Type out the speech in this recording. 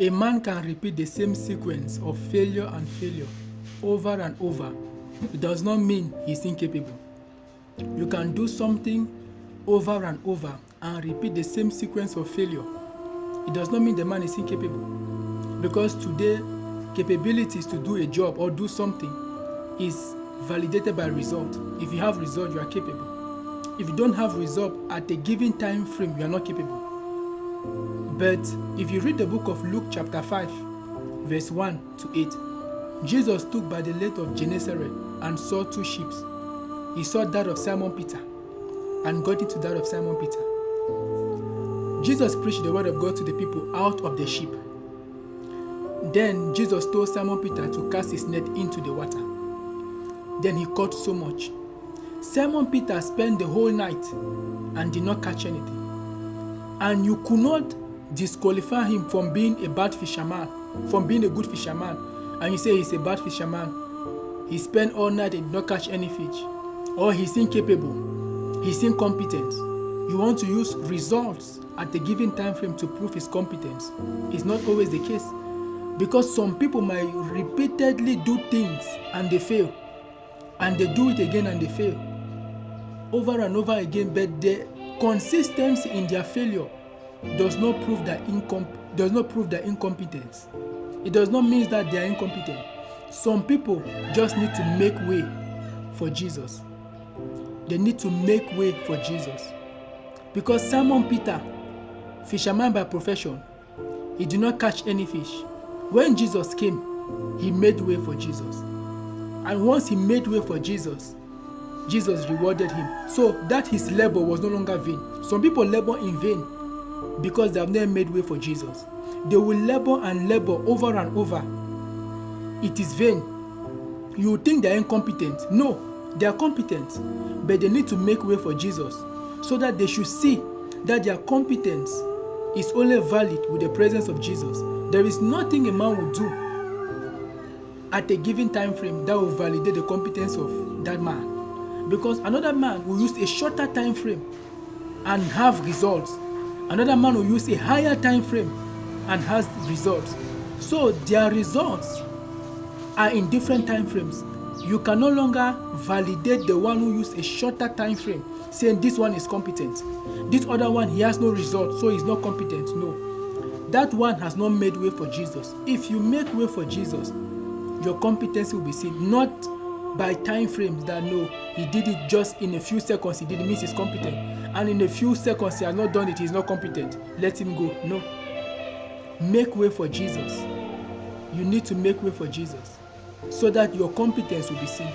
A man can repeat the same sequence of failure and failure over and over. It does not mean he's incapable. You can do something over and over and repeat the same sequence of failure. It does not mean the man is incapable. Because today, capabilities to do a job or do something is validated by result. If you have result, you are capable. If you don't have result at a given time frame, you are not capable. But if you read the book of Luke chapter 5, verse 1 to 8, Jesus took by the lake of Gennesaret and saw two ships. He saw that of Simon Peter and got into that of Simon Peter. Jesus preached the word of God to the people out of the ship. Then Jesus told Simon Peter to cast his net into the water. Then he caught so much. Simon Peter spent the whole night and did not catch anything. And you could not disqualify him from being a bad fisherman, from being a good fisherman. And you say he's a bad fisherman. He spent all night and did not catch any fish. Or he's incapable. He's incompetent. You want to use results at a given time frame to prove his competence. It's not always the case. Because some people might repeatedly do things and they fail. And they do it again and they fail. Over and over again, but the consistency in their failure does not prove their incompetence. It does not mean that they are incompetent. Some people just need to make way for Jesus. They need to make way for Jesus. Because Simon Peter, fisherman by profession, he did not catch any fish. When Jesus came, he made way for Jesus. And once he made way for Jesus, Jesus rewarded him. So that his labor was no longer vain. Some people labor in vain because they have never made way for Jesus. They will labor and labor over and over. It is vain. You think they are incompetent. No, they are competent. But they need to make way for Jesus so that they should see that their competence is only valid with the presence of Jesus. There is nothing a man will do at a given time frame that will validate the competence of that man. Because another man will use a shorter time frame and have results. Another man will use a higher time frame and has results. So their results are in different time frames. You can no longer validate the one who used a shorter time frame, saying this one is competent. This other one, he has no result, so he's not competent. No. That one has not made way for Jesus. If you make way for Jesus, your competency will be seen, not by time frames that no, he did it just in a few seconds, he did it, means he's competent. And in a few seconds he has not done it, he's not competent. Let him go. No. Make way for Jesus. You need to make way for Jesus so that your competence will be seen.